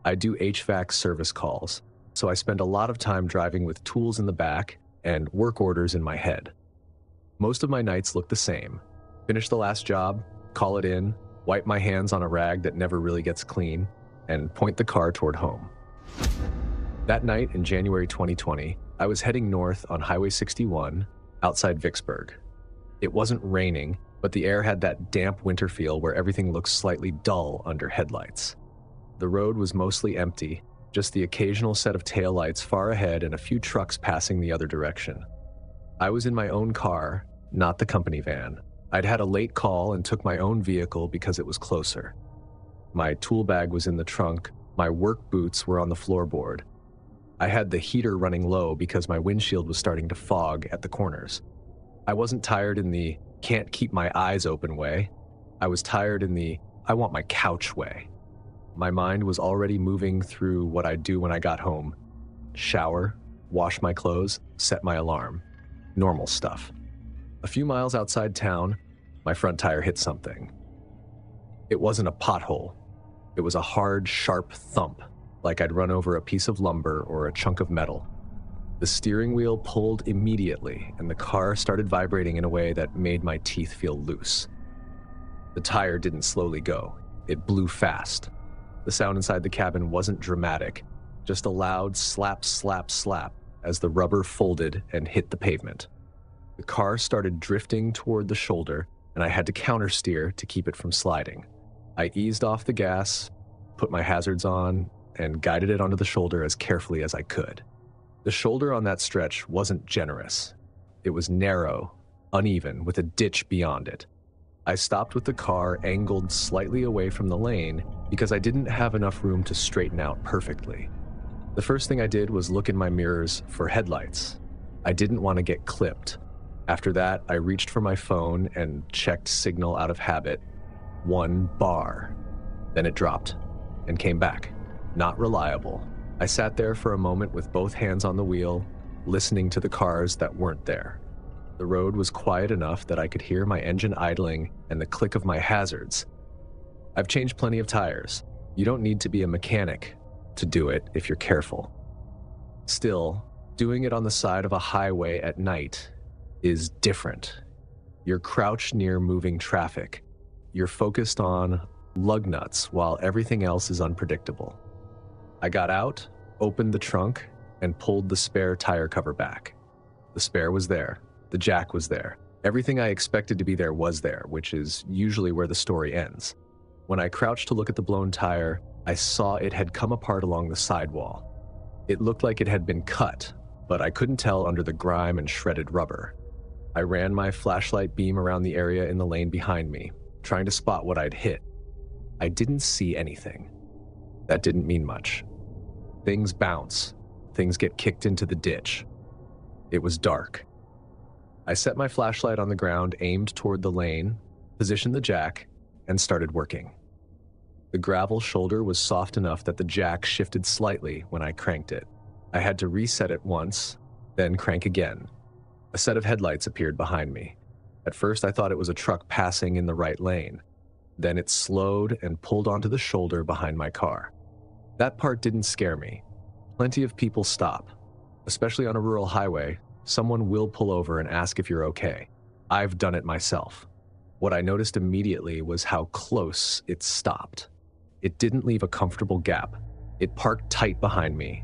I do HVAC service calls, so I spend a lot of time driving with tools in the back and work orders in my head. Most of my nights look the same. Finish the last job, call it in, wipe my hands on a rag that never really gets clean, and point the car toward home. That night in January 2020, I was heading north on Highway 61 outside Vicksburg. It wasn't raining, but the air had that damp winter feel where everything looks slightly dull under headlights. The road was mostly empty, just the occasional set of taillights far ahead and a few trucks passing the other direction. I was in my own car, not the company van. I'd had a late call and took my own vehicle because it was closer. My tool bag was in the trunk, my work boots were on the floorboard. I had the heater running low because my windshield was starting to fog at the corners. I wasn't tired in the can't keep my eyes open way. I was tired in the I want my couch way. My mind was already moving through what I'd do when I got home. Shower, wash my clothes, set my alarm. Normal stuff. A few miles outside town, my front tire hit something. It wasn't a pothole. It was a hard, sharp thump, like I'd run over a piece of lumber or a chunk of metal. The steering wheel pulled immediately, and the car started vibrating in a way that made my teeth feel loose. The tire didn't slowly go. It blew fast. The sound inside the cabin wasn't dramatic, just a loud slap, slap, slap as the rubber folded and hit the pavement. The car started drifting toward the shoulder, and I had to countersteer to keep it from sliding. I eased off the gas, put my hazards on, and guided it onto the shoulder as carefully as I could. The shoulder on that stretch wasn't generous. It was narrow, uneven, with a ditch beyond it. I stopped with the car angled slightly away from the lane because I didn't have enough room to straighten out perfectly. The first thing I did was look in my mirrors for headlights. I didn't want to get clipped. After that, I reached for my phone and checked signal out of habit. 1 bar. Then it dropped and came back. Not reliable. I sat there for a moment with both hands on the wheel, listening to the cars that weren't there. The road was quiet enough that I could hear my engine idling and the click of my hazards. I've changed plenty of tires. You don't need to be a mechanic to do it if you're careful. Still, doing it on the side of a highway at night is different. You're crouched near moving traffic. You're focused on lug nuts while everything else is unpredictable. I got out, opened the trunk, and pulled the spare tire cover back. The spare was there. The jack was there. Everything I expected to be there was there, which is usually where the story ends. When I crouched to look at the blown tire, I saw it had come apart along the sidewall. It looked like it had been cut, but I couldn't tell under the grime and shredded rubber. I ran my flashlight beam around the area in the lane behind me, trying to spot what I'd hit. I didn't see anything. That didn't mean much. Things bounce. Things get kicked into the ditch. It was dark. I set my flashlight on the ground, aimed toward the lane, positioned the jack, and started working. The gravel shoulder was soft enough that the jack shifted slightly when I cranked it. I had to reset it once, then crank again. A set of headlights appeared behind me. At first, I thought it was a truck passing in the right lane. Then it slowed and pulled onto the shoulder behind my car. That part didn't scare me. Plenty of people stop. Especially on a rural highway, someone will pull over and ask if you're okay. I've done it myself. What I noticed immediately was how close it stopped. It didn't leave a comfortable gap. It parked tight behind me,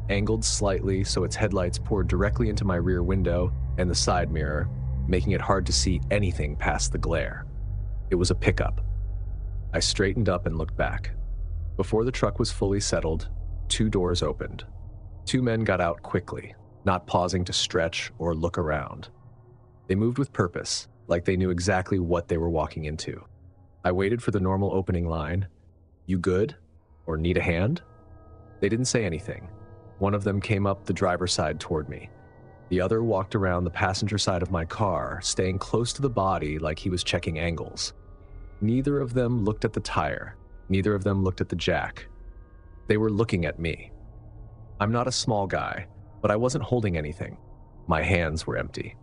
angled slightly so its headlights poured directly into my rear window and the side mirror, making it hard to see anything past the glare. It was a pickup. I straightened up and looked back. Before the truck was fully settled, 2 doors opened. 2 men got out quickly, not pausing to stretch or look around. They moved with purpose, like they knew exactly what they were walking into. I waited for the normal opening line, "You good? Or need a hand?" They didn't say anything. One of them came up the driver's side toward me. The other walked around the passenger side of my car, staying close to the body like he was checking angles. Neither of them looked at the tire. Neither of them looked at the jack. They were looking at me. I'm not a small guy, but I wasn't holding anything. My hands were empty.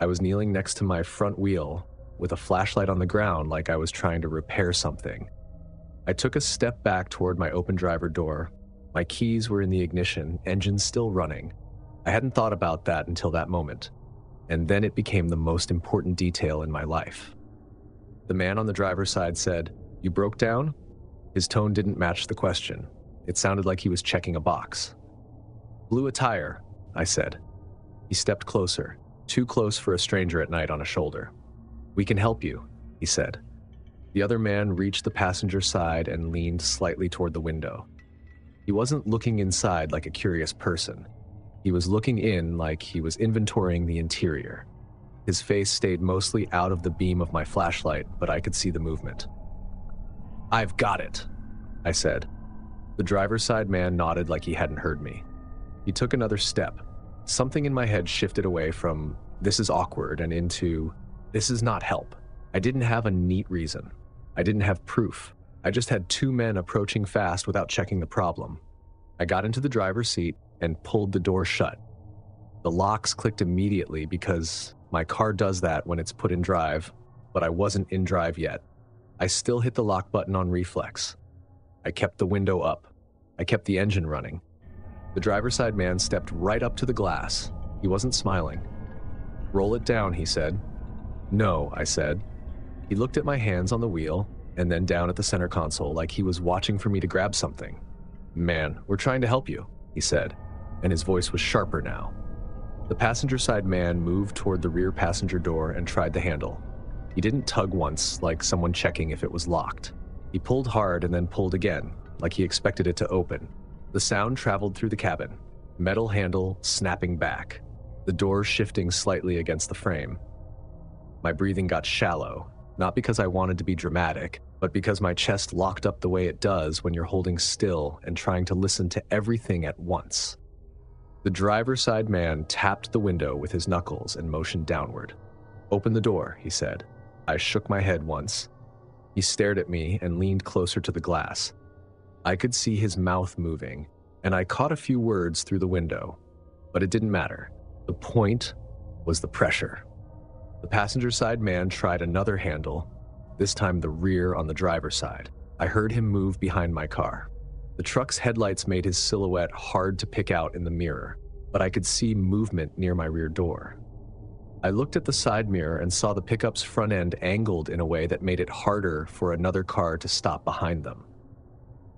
I was kneeling next to my front wheel with a flashlight on the ground like I was trying to repair something. I took a step back toward my open driver door. My keys were in the ignition, engine still running. I hadn't thought about that until that moment, and then it became the most important detail in my life. The man on the driver's side said, "You broke down?" His tone didn't match the question. It sounded like he was checking a box. "Blew a tire," I said. He stepped closer, too close for a stranger at night on a shoulder. "We can help you," he said. The other man reached the passenger side and leaned slightly toward the window. He wasn't looking inside like a curious person. He was looking in like he was inventorying the interior. His face stayed mostly out of the beam of my flashlight, but I could see the movement. "I've got it," I said. The driver's side man nodded like he hadn't heard me. He took another step. Something in my head shifted away from, "This is awkward," and into, "This is not help." I didn't have a neat reason. I didn't have proof. I just had two men approaching fast without checking the problem. I got into the driver's seat and pulled the door shut. The locks clicked immediately because my car does that when it's put in drive, but I wasn't in drive yet. I still hit the lock button on reflex. I kept the window up. I kept the engine running. The driver's side man stepped right up to the glass. He wasn't smiling. "Roll it down," he said. "No," I said. He looked at my hands on the wheel and then down at the center console like he was watching for me to grab something. "Man, we're trying to help you," he said, and his voice was sharper now. The passenger side man moved toward the rear passenger door and tried the handle. He didn't tug once, like someone checking if it was locked. He pulled hard and then pulled again, like he expected it to open. The sound traveled through the cabin, metal handle snapping back, the door shifting slightly against the frame. My breathing got shallow, not because I wanted to be dramatic, but because my chest locked up the way it does when you're holding still and trying to listen to everything at once. The driver's side man tapped the window with his knuckles and motioned downward. "Open the door," he said. I shook my head once. He stared at me and leaned closer to the glass. I could see his mouth moving, and I caught a few words through the window, but it didn't matter. The point was the pressure. The passenger side man tried another handle, this time the rear on the driver's side. I heard him move behind my car. The truck's headlights made his silhouette hard to pick out in the mirror, but I could see movement near my rear door. I looked at the side mirror and saw the pickup's front end angled in a way that made it harder for another car to stop behind them.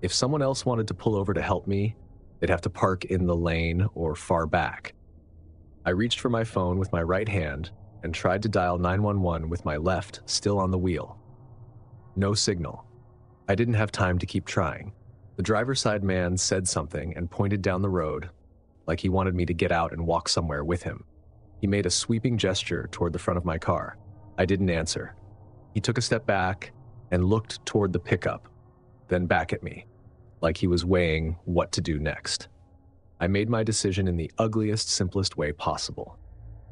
If someone else wanted to pull over to help me, they'd have to park in the lane or far back. I reached for my phone with my right hand and tried to dial 911 with my left still on the wheel. No signal. I didn't have time to keep trying. The driver's side man said something and pointed down the road, like he wanted me to get out and walk somewhere with him. He made a sweeping gesture toward the front of my car. I didn't answer. He took a step back and looked toward the pickup, then back at me, like he was weighing what to do next. I made my decision in the ugliest, simplest way possible.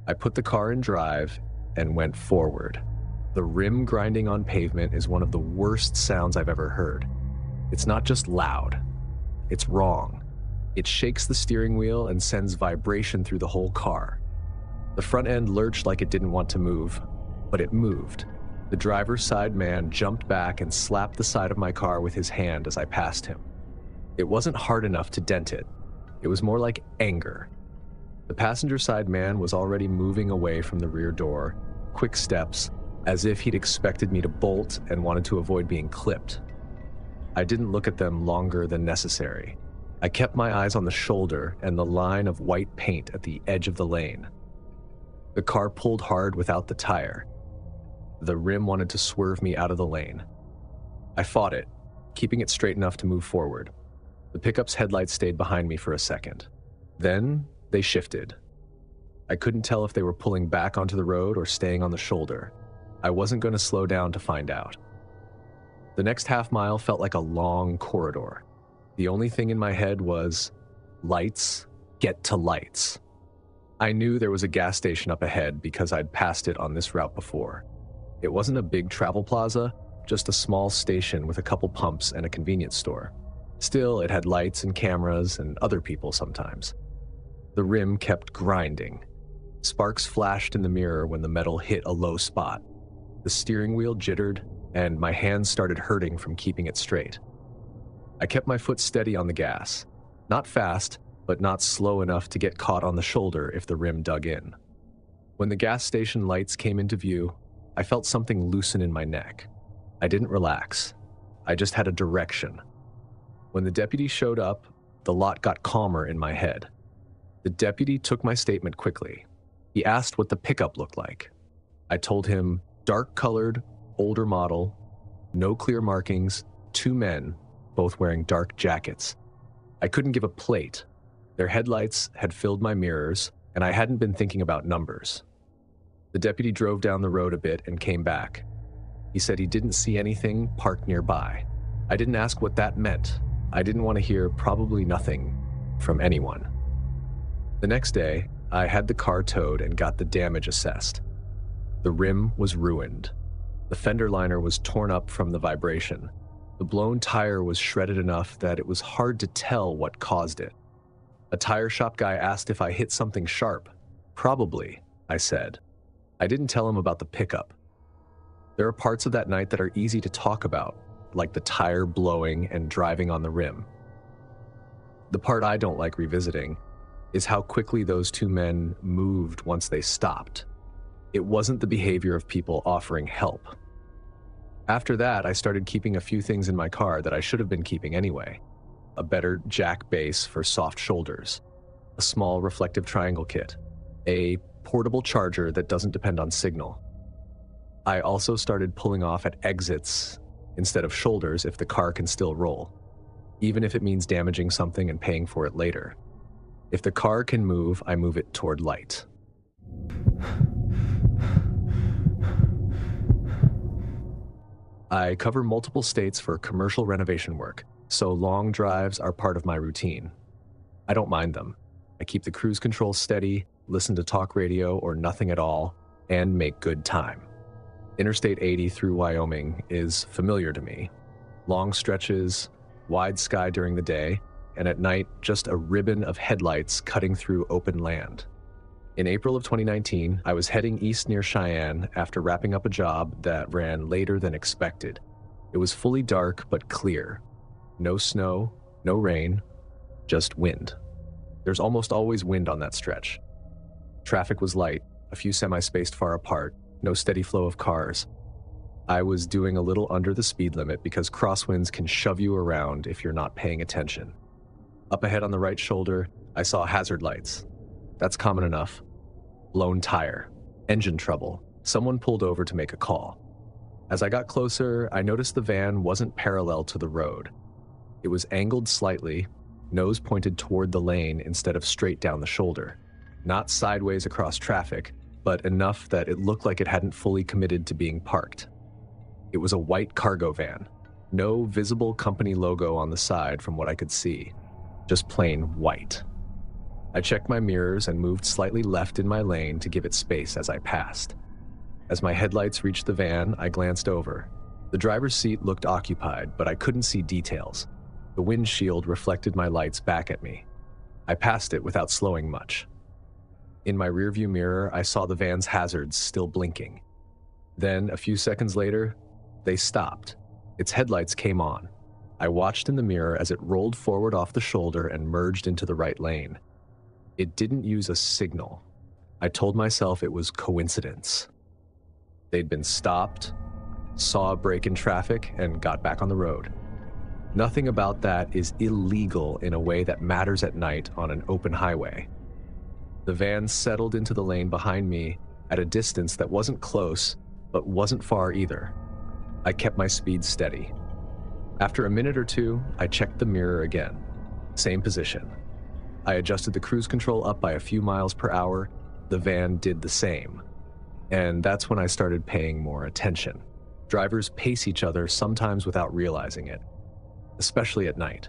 I put the car in drive and went forward. The rim grinding on pavement is one of the worst sounds I've ever heard. It's not just loud, it's wrong. It shakes the steering wheel and sends vibration through the whole car. The front end lurched like it didn't want to move, but it moved. The driver's side man jumped back and slapped the side of my car with his hand as I passed him. It wasn't hard enough to dent it. It was more like anger. The passenger side man was already moving away from the rear door, quick steps, as if he'd expected me to bolt and wanted to avoid being clipped. I didn't look at them longer than necessary. I kept my eyes on the shoulder and the line of white paint at the edge of the lane. The car pulled hard without the tire. The rim wanted to swerve me out of the lane. I fought it, keeping it straight enough to move forward. The pickup's headlights stayed behind me for a second. Then they shifted. I couldn't tell if they were pulling back onto the road or staying on the shoulder. I wasn't going to slow down to find out. The next half mile felt like a long corridor. The only thing in my head was, lights, get to lights. I knew there was a gas station up ahead because I'd passed it on this route before. It wasn't a big travel plaza, just a small station with a couple pumps and a convenience store. Still, it had lights and cameras and other people sometimes. The rim kept grinding. Sparks flashed in the mirror when the metal hit a low spot. The steering wheel jittered, and my hands started hurting from keeping it straight. I kept my foot steady on the gas, not fast, but not slow enough to get caught on the shoulder if the rim dug in. When the gas station lights came into view, I felt something loosen in my neck. I didn't relax. I just had a direction. When the deputy showed up, the lot got calmer in my head. The deputy took my statement quickly. He asked what the pickup looked like. I told him, dark-colored, older model, no clear markings, 2 men, both wearing dark jackets. I couldn't give a plate. Their headlights had filled my mirrors, and I hadn't been thinking about numbers. The deputy drove down the road a bit and came back. He said he didn't see anything parked nearby. I didn't ask what that meant. I didn't want to hear probably nothing from anyone. The next day, I had the car towed and got the damage assessed. The rim was ruined. The fender liner was torn up from the vibration. The blown tire was shredded enough that it was hard to tell what caused it. A tire shop guy asked if I hit something sharp. Probably, I said. I didn't tell him about the pickup. There are parts of that night that are easy to talk about, like the tire blowing and driving on the rim. The part I don't like revisiting is how quickly those 2 men moved once they stopped. It wasn't the behavior of people offering help. After that, I started keeping a few things in my car that I should have been keeping anyway. A better jack base for soft shoulders, a small reflective triangle kit, a portable charger that doesn't depend on signal. I also started pulling off at exits instead of shoulders if the car can still roll, even if it means damaging something and paying for it later. If the car can move, I move it toward light. I cover multiple states for commercial renovation work, so long drives are part of my routine. I don't mind them. I keep the cruise control steady, listen to talk radio or nothing at all, and make good time. Interstate 80 through Wyoming is familiar to me. Long stretches, wide sky during the day, and at night, just a ribbon of headlights cutting through open land. In April of 2019, I was heading east near Cheyenne after wrapping up a job that ran later than expected. It was fully dark but clear. No snow, no rain, just wind. There's almost always wind on that stretch. Traffic was light, a few semi-spaced far apart, no steady flow of cars. I was doing a little under the speed limit because crosswinds can shove you around if you're not paying attention. Up ahead on the right shoulder, I saw hazard lights. That's common enough. Blown tire, engine trouble. Someone pulled over to make a call. As I got closer, I noticed the van wasn't parallel to the road. It was angled slightly, nose pointed toward the lane instead of straight down the shoulder. Not sideways across traffic, but enough that it looked like it hadn't fully committed to being parked. It was a white cargo van. No visible company logo on the side from what I could see. Just plain white. I checked my mirrors and moved slightly left in my lane to give it space as I passed. As my headlights reached the van, I glanced over. The driver's seat looked occupied, but I couldn't see details. The windshield reflected my lights back at me. I passed it without slowing much. In my rearview mirror, I saw the van's hazards still blinking. Then, a few seconds later, they stopped. Its headlights came on. I watched in the mirror as it rolled forward off the shoulder and merged into the right lane. It didn't use a signal. I told myself it was coincidence. They'd been stopped, saw a break in traffic, and got back on the road. Nothing about that is illegal in a way that matters at night on an open highway. The van settled into the lane behind me at a distance that wasn't close, but wasn't far either. I kept my speed steady. After a minute or two, I checked the mirror again. Same position. I adjusted the cruise control up by a few miles per hour. The van did the same. And that's when I started paying more attention. Drivers pace each other sometimes without realizing it, especially at night.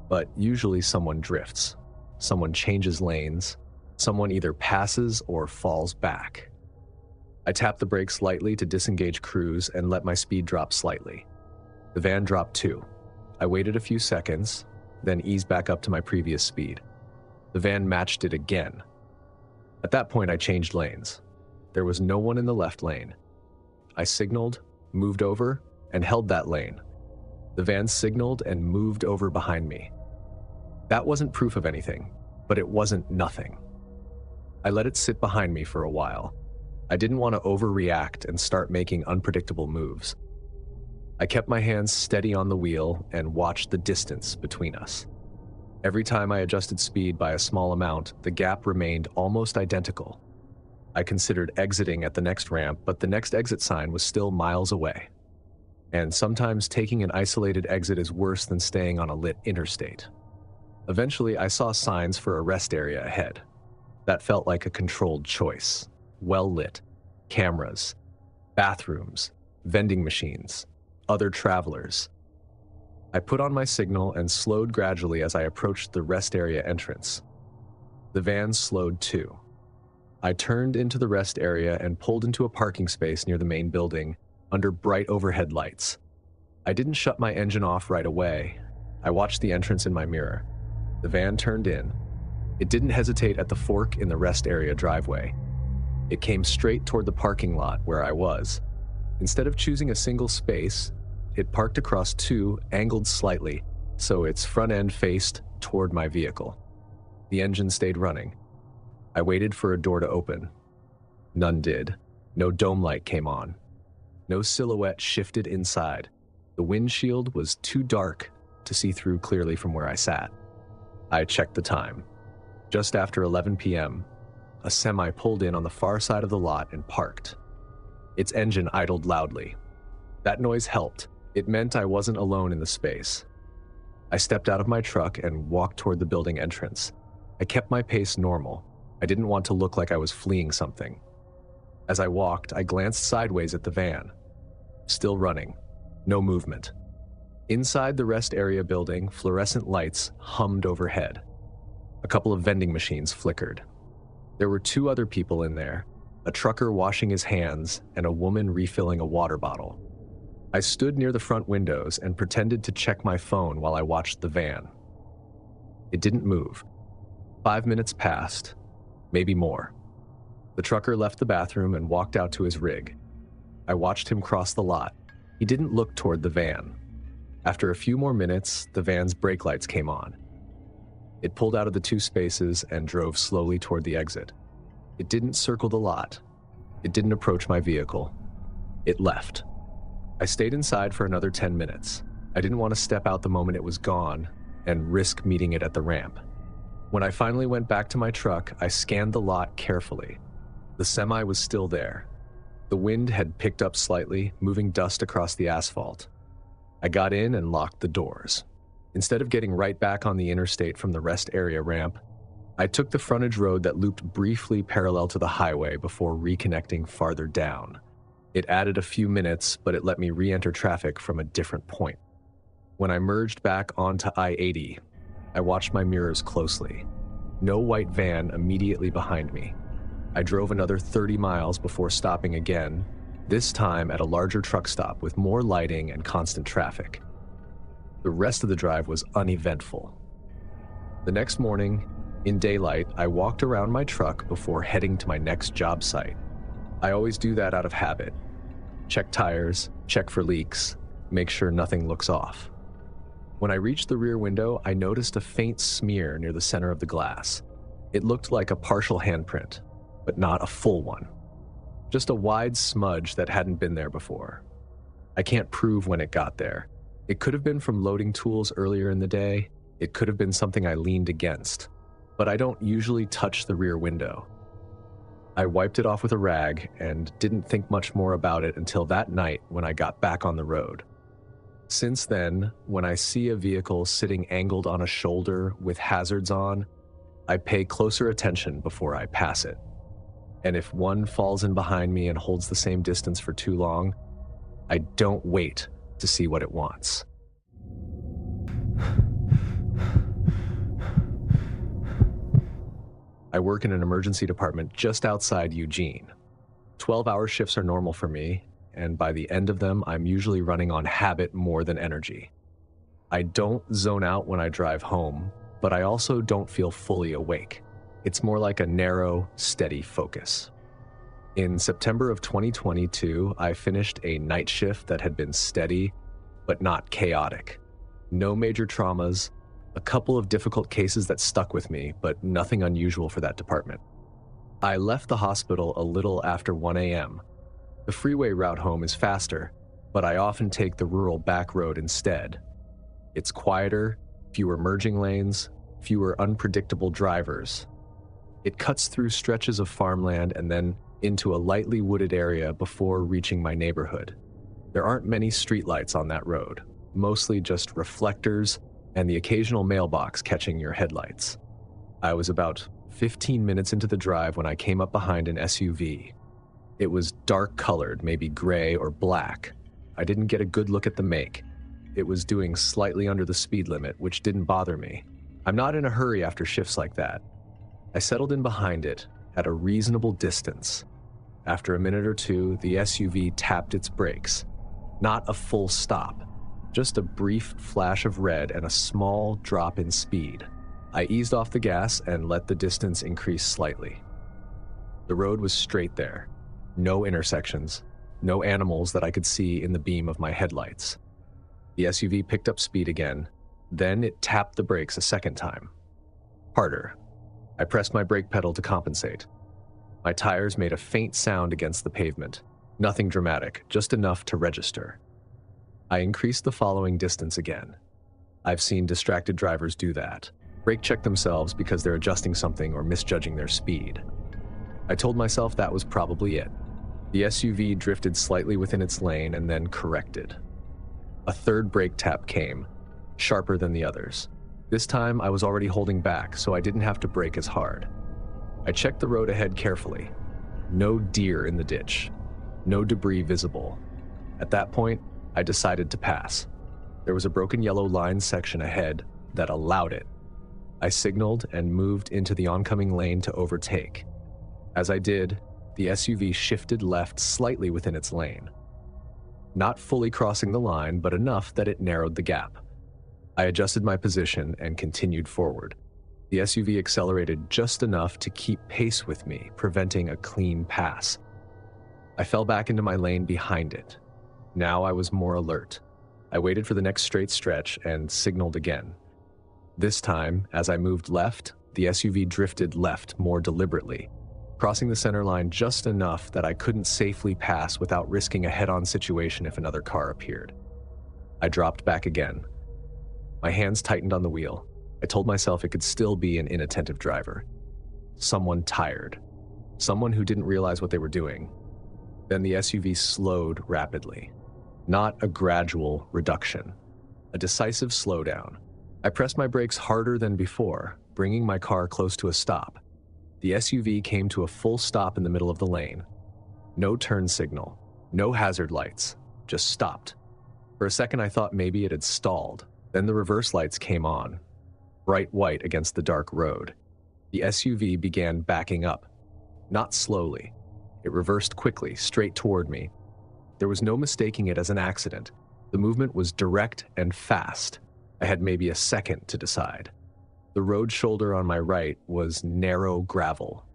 But usually someone drifts. Someone changes lanes. Someone either passes or falls back. I tapped the brakes lightly to disengage cruise and let my speed drop slightly. The van dropped too. I waited a few seconds, then eased back up to my previous speed. The van matched it again. At that point, I changed lanes. There was no one in the left lane. I signaled, moved over, and held that lane. The van signaled and moved over behind me. That wasn't proof of anything, but it wasn't nothing. I let it sit behind me for a while. I didn't want to overreact and start making unpredictable moves. I kept my hands steady on the wheel and watched the distance between us. Every time I adjusted speed by a small amount, the gap remained almost identical. I considered exiting at the next ramp, but the next exit sign was still miles away. And sometimes taking an isolated exit is worse than staying on a lit interstate. Eventually, I saw signs for a rest area ahead. That felt like a controlled choice. Well lit, cameras, bathrooms, vending machines, other travelers. I put on my signal and slowed gradually as I approached the rest area entrance. The van slowed too. I turned into the rest area and pulled into a parking space near the main building under bright overhead lights. I didn't shut my engine off right away. I watched the entrance in my mirror. The van turned in. It didn't hesitate at the fork in the rest area driveway. It came straight toward the parking lot where I was. Instead of choosing a single space, it parked across two, angled slightly, so its front end faced toward my vehicle. The engine stayed running. I waited for a door to open. None did. No dome light came on. No silhouette shifted inside. The windshield was too dark to see through clearly from where I sat. I checked the time. Just after 11 p.m., a semi pulled in on the far side of the lot and parked. Its engine idled loudly. That noise helped. It meant I wasn't alone in the space. I stepped out of my truck and walked toward the building entrance. I kept my pace normal. I didn't want to look like I was fleeing something. As I walked, I glanced sideways at the van. Still running. No movement. Inside the rest area building, fluorescent lights hummed overhead. A couple of vending machines flickered. There were two other people in there, a trucker washing his hands and a woman refilling a water bottle. I stood near the front windows and pretended to check my phone while I watched the van. It didn't move. 5 minutes passed, maybe more. The trucker left the bathroom and walked out to his rig. I watched him cross the lot. He didn't look toward the van. After a few more minutes, the van's brake lights came on. It pulled out of the two spaces and drove slowly toward the exit. It didn't circle the lot. It didn't approach my vehicle. It left. I stayed inside for another 10 minutes. I didn't want to step out the moment it was gone and risk meeting it at the ramp. When I finally went back to my truck, I scanned the lot carefully. The semi was still there. The wind had picked up slightly, moving dust across the asphalt. I got in and locked the doors. Instead of getting right back on the interstate from the rest area ramp, I took the frontage road that looped briefly parallel to the highway before reconnecting farther down. It added a few minutes, but it let me re-enter traffic from a different point. When I merged back onto I-80, I watched my mirrors closely. No white van immediately behind me. I drove another 30 miles before stopping again, this time at a larger truck stop with more lighting and constant traffic. The rest of the drive was uneventful. The next morning, in daylight, I walked around my truck before heading to my next job site. I always do that out of habit. Check tires, check for leaks, make sure nothing looks off. When I reached the rear window, I noticed a faint smear near the center of the glass. It looked like a partial handprint, but not a full one. Just a wide smudge that hadn't been there before. I can't prove when it got there. It could have been from loading tools earlier in the day. It could have been something I leaned against. But I don't usually touch the rear window. I wiped it off with a rag and didn't think much more about it until that night when I got back on the road. Since then, when I see a vehicle sitting angled on a shoulder with hazards on, I pay closer attention before I pass it. And if one falls in behind me and holds the same distance for too long, I don't wait to see what it wants. I work in an emergency department just outside Eugene. 12-hour shifts are normal for me, and by the end of them, I'm usually running on habit more than energy. I don't zone out when I drive home, but I also don't feel fully awake. It's more like a narrow, steady focus. In September of 2022, I finished a night shift that had been steady, but not chaotic. No major traumas, a couple of difficult cases that stuck with me, but nothing unusual for that department. I left the hospital a little after 1 a.m. The freeway route home is faster, but I often take the rural back road instead. It's quieter, fewer merging lanes, fewer unpredictable drivers. It cuts through stretches of farmland and then into a lightly wooded area before reaching my neighborhood. There aren't many streetlights on that road, mostly just reflectors and the occasional mailbox catching your headlights. I was about 15 minutes into the drive when I came up behind an SUV. It was dark colored, maybe gray or black. I didn't get a good look at the make. It was doing slightly under the speed limit, which didn't bother me. I'm not in a hurry after shifts like that. I settled in behind it at a reasonable distance. After a minute or two, the SUV tapped its brakes. Not a full stop, just a brief flash of red and a small drop in speed. I eased off the gas and let the distance increase slightly. The road was straight there. No intersections, no animals that I could see in the beam of my headlights. The SUV picked up speed again, then it tapped the brakes a second time. Harder. I pressed my brake pedal to compensate. My tires made a faint sound against the pavement. Nothing dramatic, just enough to register. I increased the following distance again. I've seen distracted drivers do that. Brake check themselves because they're adjusting something or misjudging their speed. I told myself that was probably it. The SUV drifted slightly within its lane and then corrected. A third brake tap came, sharper than the others. This time I was already holding back, so I didn't have to brake as hard. I checked the road ahead carefully. No deer in the ditch. No debris visible. At that point, I decided to pass. There was a broken yellow line section ahead that allowed it. I signaled and moved into the oncoming lane to overtake. As I did, the SUV shifted left slightly within its lane. Not fully crossing the line, but enough that it narrowed the gap. I adjusted my position and continued forward. The SUV accelerated just enough to keep pace with me, preventing a clean pass. I fell back into my lane behind it. Now I was more alert. I waited for the next straight stretch and signaled again. This time, as I moved left, the SUV drifted left more deliberately, crossing the center line just enough that I couldn't safely pass without risking a head-on situation if another car appeared. I dropped back again. My hands tightened on the wheel. I told myself it could still be an inattentive driver. Someone tired. Someone who didn't realize what they were doing. Then the SUV slowed rapidly. Not a gradual reduction. A decisive slowdown. I pressed my brakes harder than before, bringing my car close to a stop. The SUV came to a full stop in the middle of the lane. No turn signal. No hazard lights. Just stopped. For a second I thought maybe it had stalled. Then the reverse lights came on. Bright white against the dark road. The SUV began backing up. Not slowly. It reversed quickly, straight toward me. There was no mistaking it as an accident. The movement was direct and fast. I had maybe a second to decide. The road shoulder on my right was narrow gravel.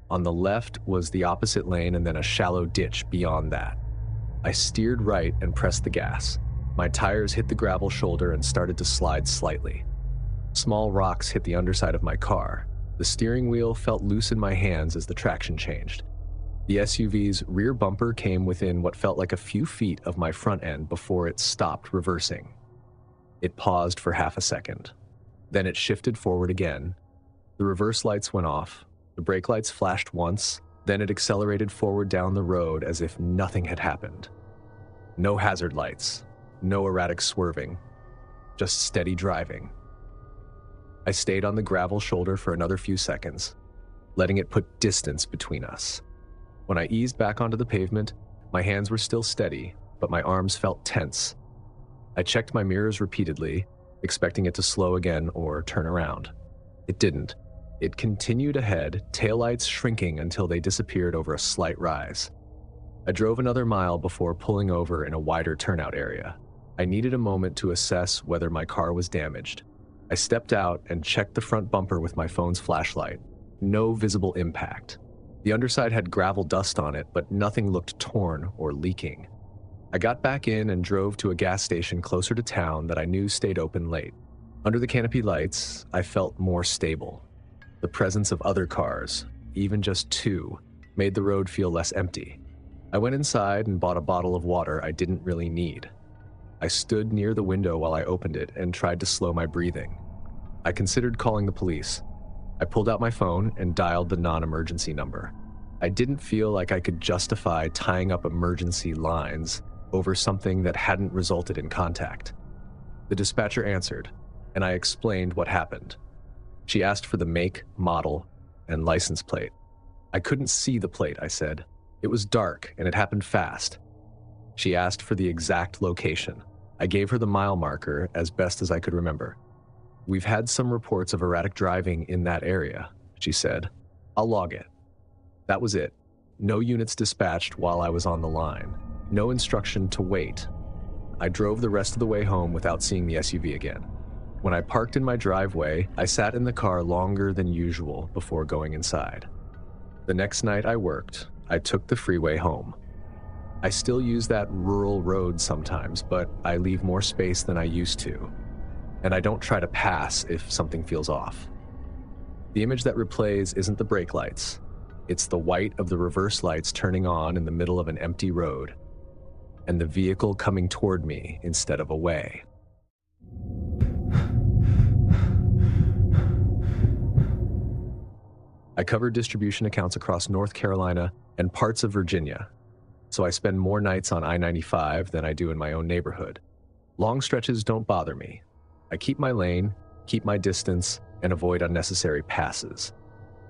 On the left was the opposite lane and then a shallow ditch beyond that. I steered right and pressed the gas. My tires hit the gravel shoulder and started to slide slightly. Small rocks hit the underside of my car. The steering wheel felt loose in my hands as the traction changed. The SUV's rear bumper came within what felt like a few feet of my front end before it stopped reversing. It paused for half a second. Then it shifted forward again. The reverse lights went off. The brake lights flashed once. Then it accelerated forward down the road as if nothing had happened. No hazard lights. No erratic swerving. Just steady driving. I stayed on the gravel shoulder for another few seconds, letting it put distance between us. When I eased back onto the pavement, my hands were still steady, but my arms felt tense. I checked my mirrors repeatedly, expecting it to slow again or turn around. It didn't. It continued ahead, taillights shrinking until they disappeared over a slight rise. I drove another mile before pulling over in a wider turnout area. I needed a moment to assess whether my car was damaged. I stepped out and checked the front bumper with my phone's flashlight. No visible impact. The underside had gravel dust on it, but nothing looked torn or leaking. I got back in and drove to a gas station closer to town that I knew stayed open late. Under the canopy lights, I felt more stable. The presence of other cars, even just two, made the road feel less empty. I went inside and bought a bottle of water I didn't really need. I stood near the window while I opened it and tried to slow my breathing. I considered calling the police. I pulled out my phone and dialed the non-emergency number. I didn't feel like I could justify tying up emergency lines over something that hadn't resulted in contact. The dispatcher answered, and I explained what happened. She asked for the make, model, and license plate. I couldn't see the plate, I said. It was dark, and it happened fast. She asked for the exact location. I gave her the mile marker as best as I could remember. We've had some reports of erratic driving in that area, she said. I'll log it. That was it. No units dispatched while I was on the line. No instruction to wait. I drove the rest of the way home without seeing the SUV again. When I parked in my driveway, I sat in the car longer than usual before going inside. The next night I worked, I took the freeway home. I still use that rural road sometimes, but I leave more space than I used to. And I don't try to pass if something feels off. The image that replays isn't the brake lights. It's the white of the reverse lights turning on in the middle of an empty road, and the vehicle coming toward me instead of away. I cover distribution accounts across North Carolina and parts of Virginia, so I spend more nights on I-95 than I do in my own neighborhood. Long stretches don't bother me. I keep my lane, keep my distance, and avoid unnecessary passes.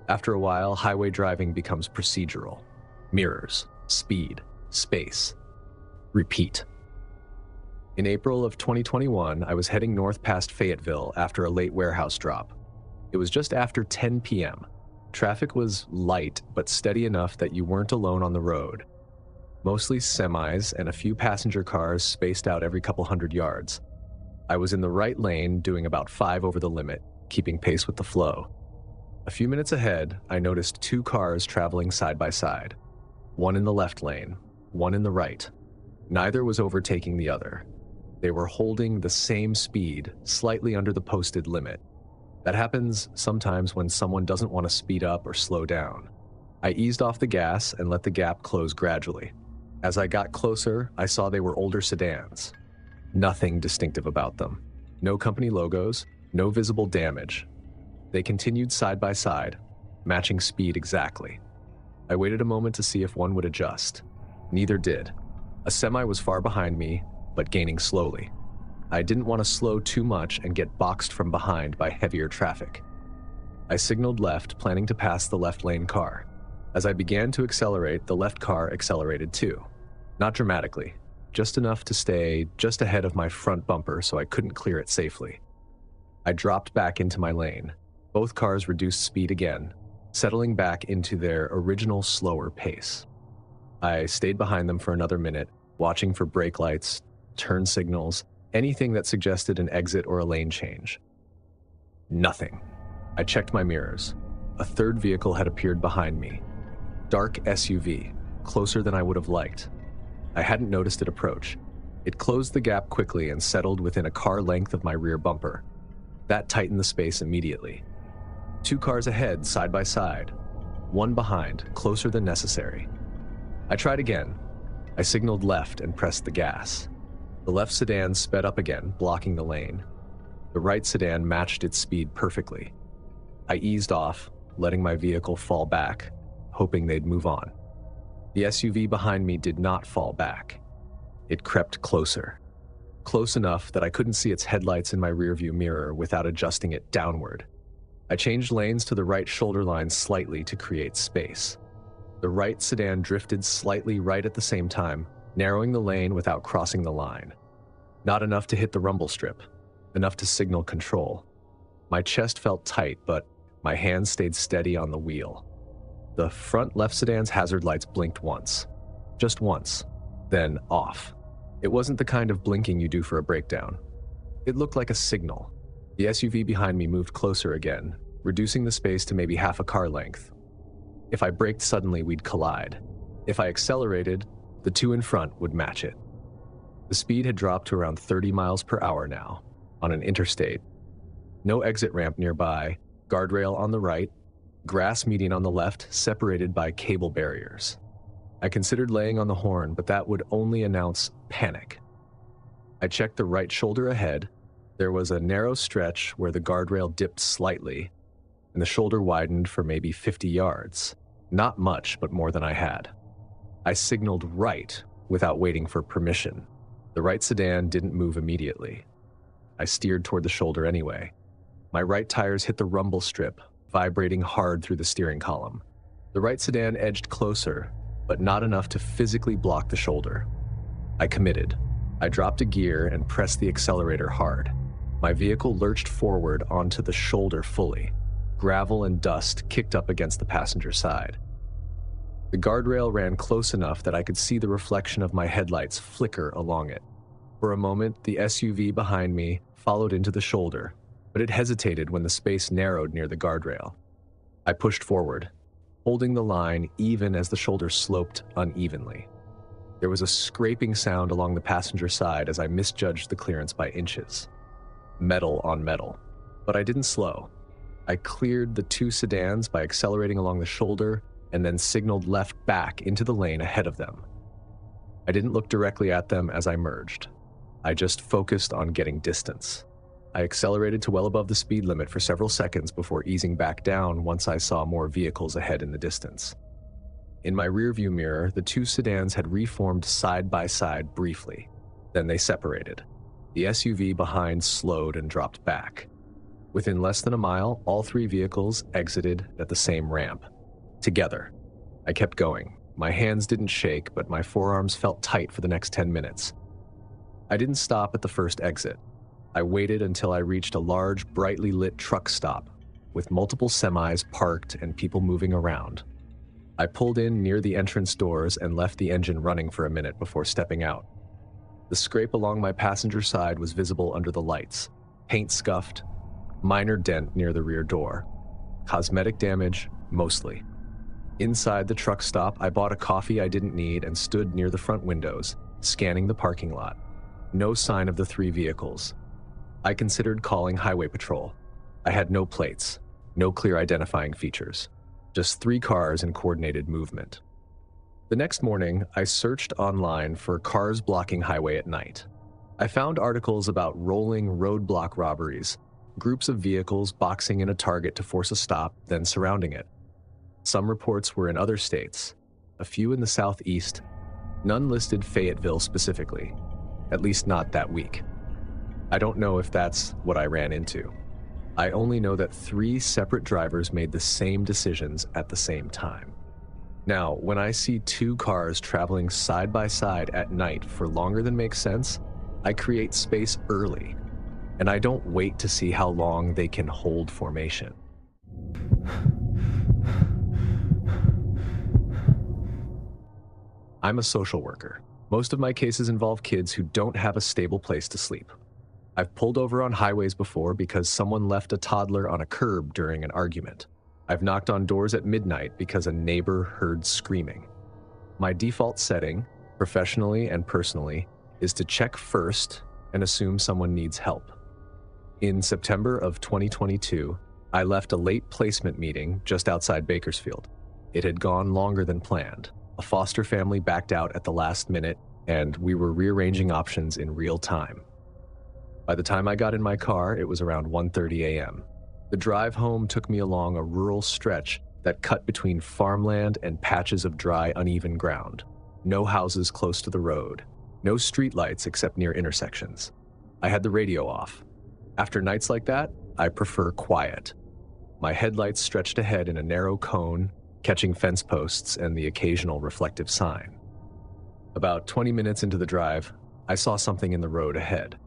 After a while, highway driving becomes procedural. Mirrors, speed, space. Repeat. In April of 2021, I was heading north past Fayetteville after a late warehouse drop. It was just after 10 p.m. Traffic was light but steady enough that you weren't alone on the road. Mostly semis and a few passenger cars spaced out every couple hundred yards. I was in the right lane doing about 5 over the limit, keeping pace with the flow. A few minutes ahead, I noticed 2 cars traveling side by side. One in the left lane, one in the right. Neither was overtaking the other. They were holding the same speed, slightly under the posted limit. That happens sometimes when someone doesn't want to speed up or slow down. I eased off the gas and let the gap close gradually. As I got closer, I saw they were older sedans. Nothing distinctive about them. No company logos, no visible damage. They continued side by side, matching speed exactly. I waited a moment to see if one would adjust. Neither did. A semi was far behind me, but gaining slowly. I didn't want to slow too much and get boxed from behind by heavier traffic. I signaled left, planning to pass the left lane car. As I began to accelerate, the left car accelerated too. Not dramatically, just enough to stay just ahead of my front bumper so I couldn't clear it safely. I dropped back into my lane. Both cars reduced speed again, settling back into their original slower pace. I stayed behind them for another minute, watching for brake lights, turn signals, anything that suggested an exit or a lane change. Nothing. I checked my mirrors. A third vehicle had appeared behind me. Dark SUV, closer than I would have liked. I hadn't noticed it approach. It closed the gap quickly and settled within a car length of my rear bumper. That tightened the space immediately. 2 cars ahead, side by side. One behind, closer than necessary. I tried again. I signaled left and pressed the gas. The left sedan sped up again, blocking the lane. The right sedan matched its speed perfectly. I eased off, letting my vehicle fall back, hoping they'd move on. The SUV behind me did not fall back. It crept closer. Close enough that I couldn't see its headlights in my rearview mirror without adjusting it downward. I changed lanes to the right shoulder line slightly to create space. The right sedan drifted slightly right at the same time, narrowing the lane without crossing the line. Not enough to hit the rumble strip, enough to signal control. My chest felt tight, but my hands stayed steady on the wheel. The front left sedan's hazard lights blinked once. Just once. Then off. It wasn't the kind of blinking you do for a breakdown. It looked like a signal. The SUV behind me moved closer again, reducing the space to maybe half a car length. If I braked suddenly, we'd collide. If I accelerated, the two in front would match it. The speed had dropped to around 30 miles per hour now, on an interstate. No exit ramp nearby, guardrail on the right, grass median on the left, separated by cable barriers. I considered laying on the horn, but that would only announce panic. I checked the right shoulder ahead. There was a narrow stretch where the guardrail dipped slightly, and the shoulder widened for maybe 50 yards. Not much, but more than I had. I signaled right without waiting for permission. The right sedan didn't move immediately. I steered toward the shoulder anyway. My right tires hit the rumble strip, vibrating hard through the steering column. The right sedan edged closer, but not enough to physically block the shoulder. I committed. I dropped a gear and pressed the accelerator hard. My vehicle lurched forward onto the shoulder fully. Gravel and dust kicked up against the passenger side. The guardrail ran close enough that I could see the reflection of my headlights flicker along it. For a moment, the SUV behind me followed into the shoulder, but it hesitated when the space narrowed near the guardrail. I pushed forward, holding the line even as the shoulder sloped unevenly. There was a scraping sound along the passenger side as I misjudged the clearance by inches. Metal on metal. But I didn't slow. I cleared the two sedans by accelerating along the shoulder and then signaled left back into the lane ahead of them. I didn't look directly at them as I merged. I just focused on getting distance. I accelerated to well above the speed limit for several seconds before easing back down once I saw more vehicles ahead in the distance. In my rearview mirror, the two sedans had reformed side by side briefly. Then they separated. The SUV behind slowed and dropped back. Within less than a mile, all three vehicles exited at the same ramp. Together. I kept going. My hands didn't shake, but my forearms felt tight for the next 10 minutes. I didn't stop at the first exit. I waited until I reached a large, brightly lit truck stop, with multiple semis parked and people moving around. I pulled in near the entrance doors and left the engine running for a minute before stepping out. The scrape along my passenger side was visible under the lights. Paint scuffed, minor dent near the rear door. Cosmetic damage, mostly. Inside the truck stop, I bought a coffee I didn't need and stood near the front windows, scanning the parking lot. No sign of the three vehicles. I considered calling Highway Patrol. I had no plates, no clear identifying features. Just three cars in coordinated movement. The next morning, I searched online for cars blocking highway at night. I found articles about rolling roadblock robberies, groups of vehicles boxing in a target to force a stop, then surrounding it. Some reports were in other states, a few in the southeast. None listed Fayetteville specifically, at least not that week. I don't know if that's what I ran into. I only know that three separate drivers made the same decisions at the same time. Now, when I see two cars traveling side by side at night for longer than makes sense, I create space early, and I don't wait to see how long they can hold formation. I'm a social worker. Most of my cases involve kids who don't have a stable place to sleep. I've pulled over on highways before because someone left a toddler on a curb during an argument. I've knocked on doors at midnight because a neighbor heard screaming. My default setting, professionally and personally, is to check first and assume someone needs help. In September of 2022, I left a late placement meeting just outside Bakersfield. It had gone longer than planned. A foster family backed out at the last minute, and we were rearranging options in real time. By the time I got in my car, it was around 1:30 a.m. The drive home took me along a rural stretch that cut between farmland and patches of dry, uneven ground. No houses close to the road. No streetlights except near intersections. I had the radio off. After nights like that, I prefer quiet. My headlights stretched ahead in a narrow cone, catching fence posts and the occasional reflective sign. About 20 minutes into the drive, I saw something in the road ahead.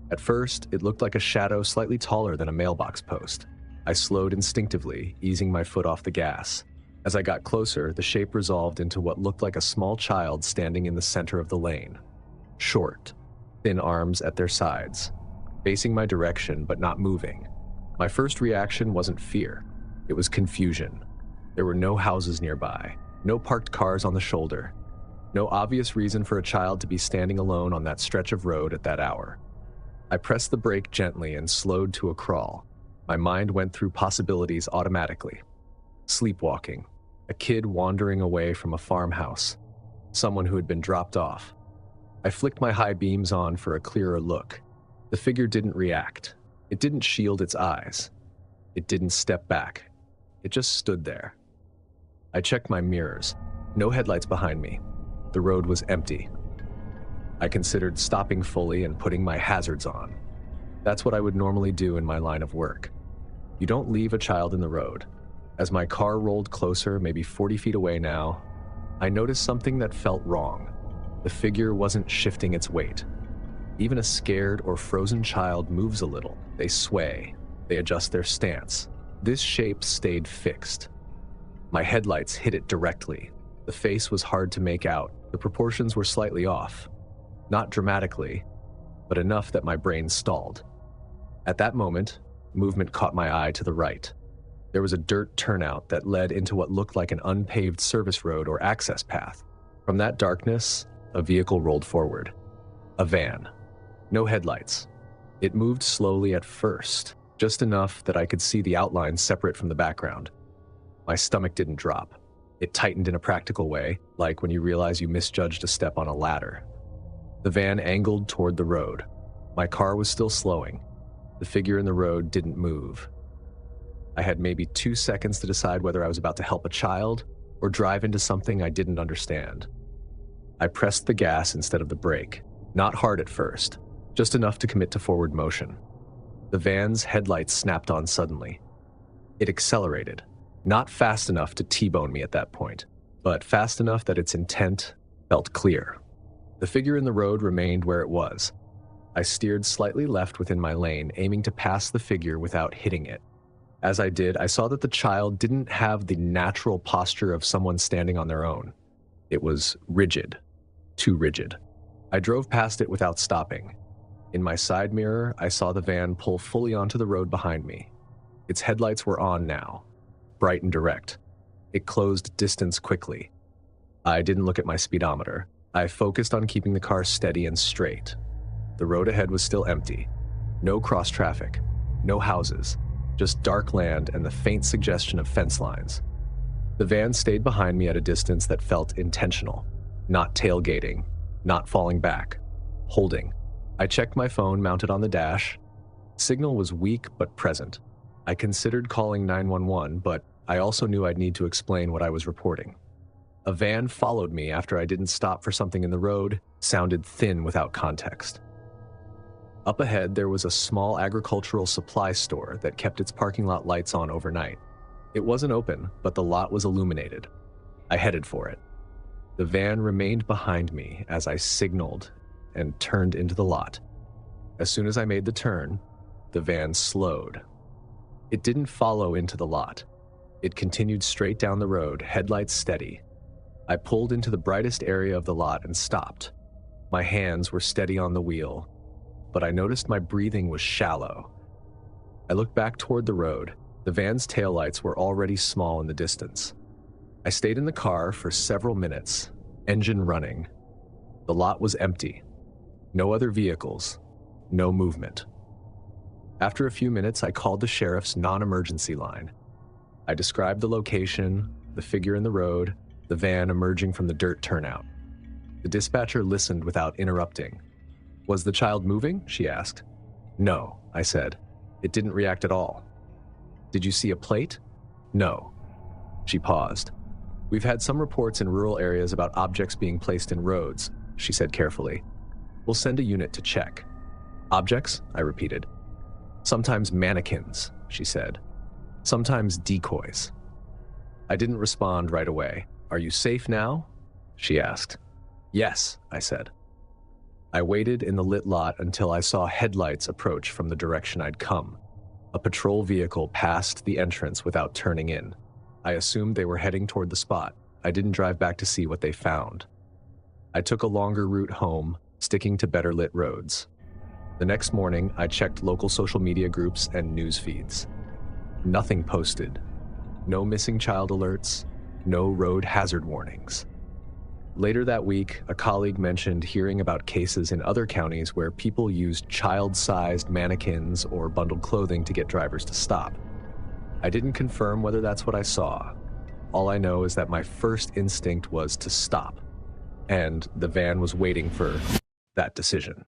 At first, it looked like a shadow slightly taller than a mailbox post. I slowed instinctively, easing my foot off the gas. As I got closer, the shape resolved into what looked like a small child standing in the center of the lane. Short, thin arms at their sides, facing my direction but not moving. My first reaction wasn't fear. It was confusion. There were no houses nearby, no parked cars on the shoulder, no obvious reason for a child to be standing alone on that stretch of road at that hour. I pressed the brake gently and slowed to a crawl. My mind went through possibilities automatically. Sleepwalking, a kid wandering away from a farmhouse, someone who had been dropped off. I flicked my high beams on for a clearer look. The figure didn't react. It didn't shield its eyes. It didn't step back. It just stood there. I checked my mirrors. No headlights behind me. The road was empty. I considered stopping fully and putting my hazards on. That's what I would normally do in my line of work. You don't leave a child in the road. As my car rolled closer, maybe 40 feet away now, I noticed something that felt wrong. The figure wasn't shifting its weight. Even a scared or frozen child moves a little. They sway. They adjust their stance. This shape stayed fixed. My headlights hit it directly. The face was hard to make out. The proportions were slightly off. Not dramatically, but enough that my brain stalled. At that moment, movement caught my eye to the right. There was a dirt turnout that led into what looked like an unpaved service road or access path. From that darkness, a vehicle rolled forward. A van. No headlights. It moved slowly at first, just enough that I could see the outlines separate from the background. My stomach didn't drop. It tightened in a practical way, like when you realize you misjudged a step on a ladder. The van angled toward the road. My car was still slowing. The figure in the road didn't move. I had maybe 2 seconds to decide whether I was about to help a child or drive into something I didn't understand. I pressed the gas instead of the brake, not hard at first, just enough to commit to forward motion. The van's headlights snapped on suddenly. It accelerated, not fast enough to T-bone me at that point, but fast enough that its intent felt clear. The figure in the road remained where it was. I steered slightly left within my lane, aiming to pass the figure without hitting it. As I did, I saw that the child didn't have the natural posture of someone standing on their own. It was rigid. Too rigid. I drove past it without stopping. In my side mirror, I saw the van pull fully onto the road behind me. Its headlights were on now, bright and direct. It closed distance quickly. I didn't look at my speedometer. I focused on keeping the car steady and straight. The road ahead was still empty. No cross traffic. No houses. Just dark land and the faint suggestion of fence lines. The van stayed behind me at a distance that felt intentional. Not tailgating. Not falling back. Holding. I checked my phone mounted on the dash. Signal was weak but present. I considered calling 911, but I also knew I'd need to explain what I was reporting. A van followed me after I didn't stop for something in the road, sounded thin without context. Up ahead, there was a small agricultural supply store that kept its parking lot lights on overnight. It wasn't open, but the lot was illuminated. I headed for it. The van remained behind me as I signaled and turned into the lot. As soon as I made the turn, the van slowed. It didn't follow into the lot. It continued straight down the road, headlights steady. I pulled into the brightest area of the lot and stopped. My hands were steady on the wheel, but I noticed my breathing was shallow. I looked back toward the road. The van's taillights were already small in the distance. I stayed in the car for several minutes, engine running. The lot was empty. No other vehicles. No movement. After a few minutes, I called the sheriff's non-emergency line. I described the location, the figure in the road, the van emerging from the dirt turnout. The dispatcher listened without interrupting. "Was the child moving?" she asked. "No," I said. "It didn't react at all." "Did you see a plate?" "No." She paused. "We've had some reports in rural areas about objects being placed in roads," she said carefully. "We'll send a unit to check." "Objects?" I repeated. "Sometimes mannequins," she said. "Sometimes decoys." I didn't respond right away. "Are you safe now?" she asked. "Yes," I said. I waited in the lit lot until I saw headlights approach from the direction I'd come. A patrol vehicle passed the entrance without turning in. I assumed they were heading toward the spot. I didn't drive back to see what they found. I took a longer route home, sticking to better lit roads. The next morning, I checked local social media groups and news feeds. Nothing posted. No missing child alerts, no road hazard warnings. Later that week, a colleague mentioned hearing about cases in other counties where people used child-sized mannequins or bundled clothing to get drivers to stop. I didn't confirm whether that's what I saw. All I know is that my first instinct was to stop, and the van was waiting for that decision.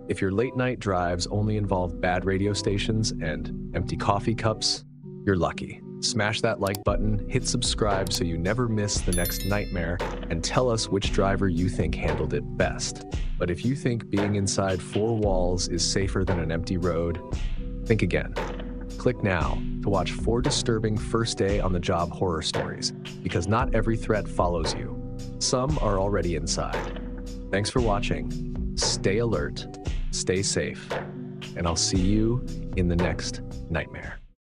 If your late-night drives only involve bad radio stations and empty coffee cups, you're lucky. Smash that like button, hit subscribe so you never miss the next nightmare, and tell us which driver you think handled it best. But if you think being inside four walls is safer than an empty road, think again. Click now to watch 4 disturbing first day on the job horror stories, because not every threat follows you. Some are already inside. Thanks for watching. Stay alert, stay safe, and I'll see you in the next nightmare.